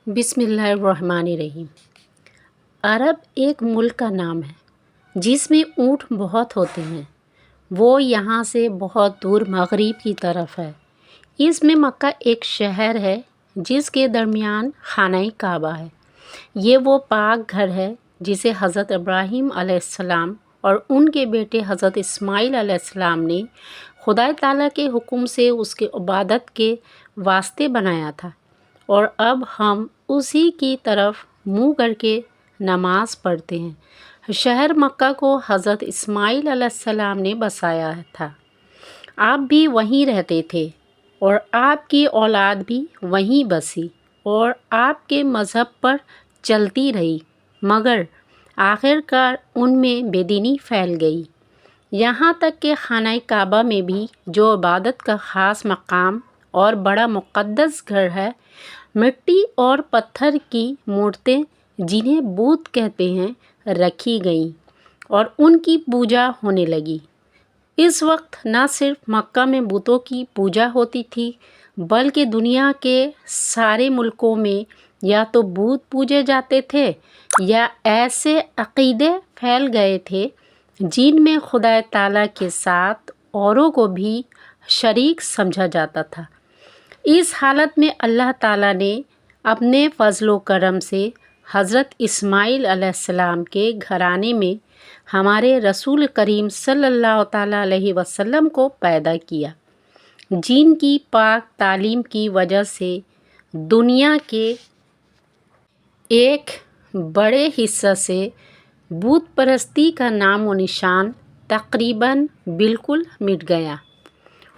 بسم اللہ الرحمن الرحیم۔ عرب ایک ملک کا نام ہے جس میں اونٹ بہت ہوتے ہیں۔ وہ یہاں سے بہت دور مغرب کی طرف ہے۔ اس میں مکہ ایک شہر ہے جس کے درمیان خانہ کعبہ ہے۔ یہ وہ پاک گھر ہے جسے حضرت ابراہیم علیہ السلام اور ان کے بیٹے حضرت اسماعیل علیہ السلام نے خدا تعالیٰ کے حکم سے اس کے عبادت کے واسطے بنایا تھا، اور اب ہم اسی کی طرف منہ کر کے نماز پڑھتے ہیں۔ شہر مکہ کو حضرت اسماعیل علیہ السلام نے بسایا تھا۔ آپ بھی وہیں رہتے تھے اور آپ کی اولاد بھی وہیں بسی اور آپ کے مذہب پر چلتی رہی، مگر آخر کار ان میں بے دینی پھیل گئی، یہاں تک کہ خانہ کعبہ میں بھی، جو عبادت کا خاص مقام اور بڑا مقدس گھر ہے، مٹی اور پتھر کی مورتیں جنہیں بت کہتے ہیں رکھی گئیں اور ان کی پوجا ہونے لگی۔ اس وقت نہ صرف مکہ میں بتوں کی پوجا ہوتی تھی، بلکہ دنیا کے سارے ملکوں میں یا تو بت پوجے جاتے تھے یا ایسے عقیدے پھیل گئے تھے جن میں خدا تعالیٰ کے ساتھ اوروں کو بھی شریک سمجھا جاتا تھا۔ اس حالت میں اللہ تعالیٰ نے اپنے فضل و کرم سے حضرت اسماعیل علیہ السلام کے گھرانے میں ہمارے رسول کریم صلی اللہ تعالیٰ علیہ وسلم کو پیدا کیا، جن کی پاک تعلیم کی وجہ سے دنیا کے ایک بڑے حصہ سے بت پرستی کا نام و نشان تقریباً بالکل مٹ گیا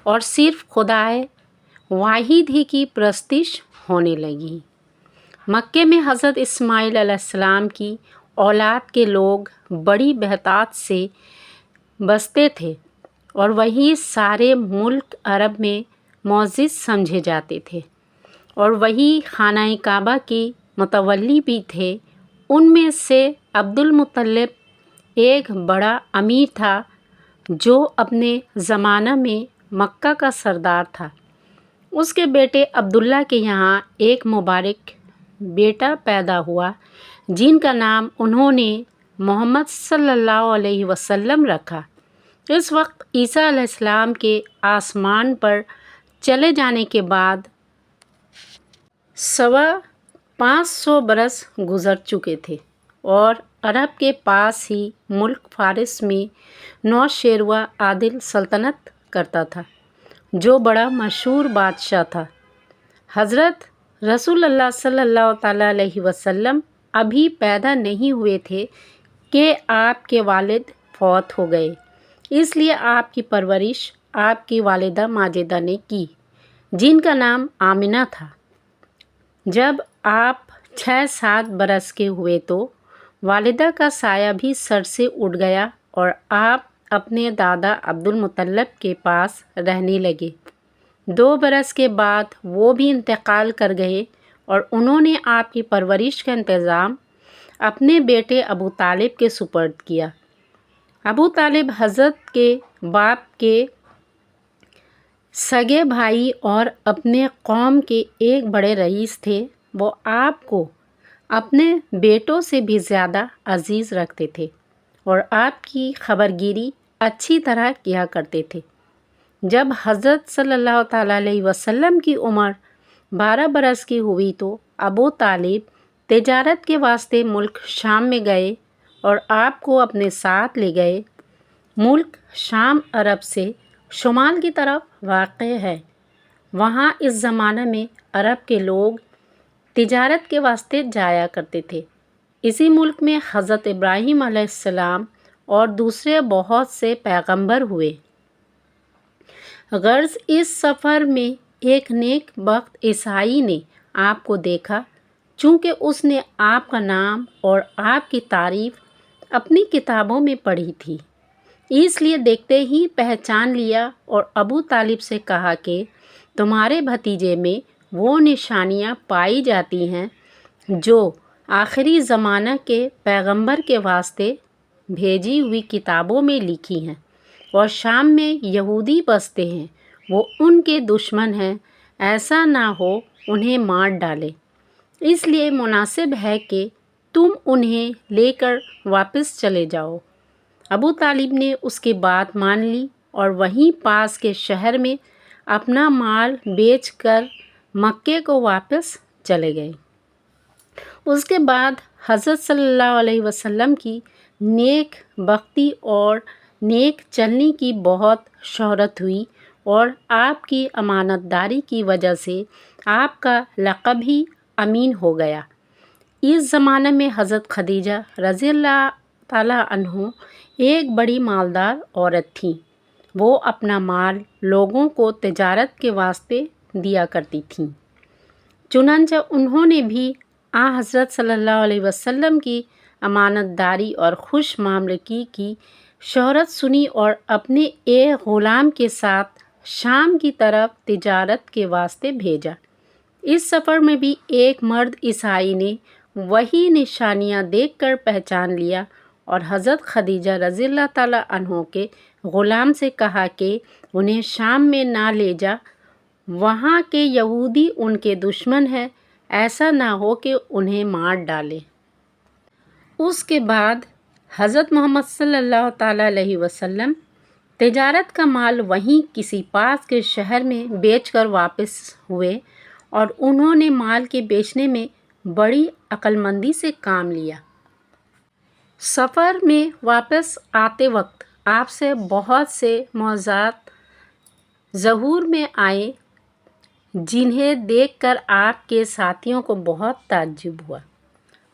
اور صرف خدائے واحد ہی کی پرستش ہونے لگی۔ مکے میں حضرت اسماعیل علیہ السلام کی اولاد کے لوگ بڑی بہتات سے بستے تھے اور وہی سارے ملک عرب میں معزز سمجھے جاتے تھے، اور وہی خانہ کعبہ کے متولی بھی تھے۔ ان میں سے عبد المطلب ایک بڑا امیر تھا جو اپنے زمانہ میں مکہ کا سردار تھا۔ اس کے بیٹے عبداللہ کے یہاں ایک مبارک بیٹا پیدا ہوا جن کا نام انہوں نے محمد صلی اللہ علیہ وسلم رکھا۔ اس وقت عیسیٰ علیہ السلام کے آسمان پر چلے جانے کے بعد 550 برس گزر چکے تھے، اور عرب کے پاس ہی ملک فارس میں نوشیروہ عادل سلطنت کرتا تھا، جو بڑا مشہور بادشاہ تھا۔ حضرت رسول اللہ صلی اللہ تعالیٰ علیہ وسلم ابھی پیدا نہیں ہوئے تھے کہ آپ کے والد فوت ہو گئے، اس لیے آپ کی پرورش آپ کی والدہ ماجدہ نے کی، جن کا نام آمنہ تھا۔ جب آپ 6-7 برس کے ہوئے تو والدہ کا سایہ بھی سر سے اٹھ گیا اور آپ اپنے دادا عبد المطلب کے پاس رہنے لگے۔ 2 برس کے بعد وہ بھی انتقال کر گئے اور انہوں نے آپ کی پرورش کا انتظام اپنے بیٹے ابو طالب کے سپرد کیا۔ ابو طالب حضرت کے باپ کے سگے بھائی اور اپنے قوم کے ایک بڑے رئیس تھے۔ وہ آپ کو اپنے بیٹوں سے بھی زیادہ عزیز رکھتے تھے اور آپ کی خبرگیری اچھی طرح کیا کرتے تھے۔ جب حضرت صلی اللہ تعالیٰ علیہ وسلم کی عمر 12 برس کی ہوئی تو ابو طالب تجارت کے واسطے ملک شام میں گئے اور آپ کو اپنے ساتھ لے گئے۔ ملک شام عرب سے شمال کی طرف واقع ہے۔ وہاں اس زمانے میں عرب کے لوگ تجارت کے واسطے جایا کرتے تھے۔ اسی ملک میں حضرت ابراہیم علیہ السلام اور دوسرے بہت سے پیغمبر ہوئے۔ غرض اس سفر میں ایک نیک بخت عیسائی نے آپ کو دیکھا، چونکہ اس نے آپ کا نام اور آپ کی تعریف اپنی کتابوں میں پڑھی تھی، اس لیے دیکھتے ہی پہچان لیا اور ابو طالب سے کہا کہ تمہارے بھتیجے میں وہ نشانیاں پائی جاتی ہیں جو آخری زمانہ کے پیغمبر کے واسطے بھیجی ہوئی کتابوں میں لکھی ہیں، اور شام میں یہودی بستے ہیں، وہ ان کے دشمن ہیں، ایسا نہ ہو انہیں مار ڈالے۔ اس لیے مناسب ہے کہ تم انہیں لے کر واپس چلے جاؤ۔ ابو طالب نے اس کی بات مان لی اور وہیں پاس کے شہر میں اپنا مال بیچ کر مکے کو واپس چلے گئے۔ اس کے بعد حضرت صلی اللہ علیہ وسلم کی نیک بختی اور نیک چلنی کی بہت شہرت ہوئی اور آپ کی امانت داری کی وجہ سے آپ کا لقب ہی امین ہو گیا۔ اس زمانے میں حضرت خدیجہ رضی اللہ تعالیٰ عنہ ایک بڑی مالدار عورت تھیں۔ وہ اپنا مال لوگوں کو تجارت کے واسطے دیا کرتی تھیں۔ چنانچہ انہوں نے بھی حضرت صلی اللہ علیہ وسلم کی امانت داری اور خوش معاملگی کی شہرت سنی اور اپنے ایک غلام کے ساتھ شام کی طرف تجارت کے واسطے بھیجا۔ اس سفر میں بھی ایک مرد عیسائی نے وہی نشانیاں دیکھ کر پہچان لیا اور حضرت خدیجہ رضی اللہ تعالیٰ عنہ کے غلام سے کہا کہ انہیں شام میں نہ لے جا، وہاں کے یہودی ان کے دشمن ہیں، ایسا نہ ہو کہ انہیں مار ڈالے۔ اس کے بعد حضرت محمد صلی اللہ تعالیٰ علیہ وسلم تجارت کا مال وہیں کسی پاس کے شہر میں بیچ کر واپس ہوئے اور انہوں نے مال کے بیچنے میں بڑی عقل مندی سے کام لیا۔ سفر میں واپس آتے وقت آپ سے بہت سے معجزات ظہور میں آئے جنہیں دیکھ کر آپ کے ساتھیوں کو بہت تعجب ہوا۔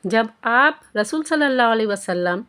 جب آپ رسول صلی اللہ علیہ وسلم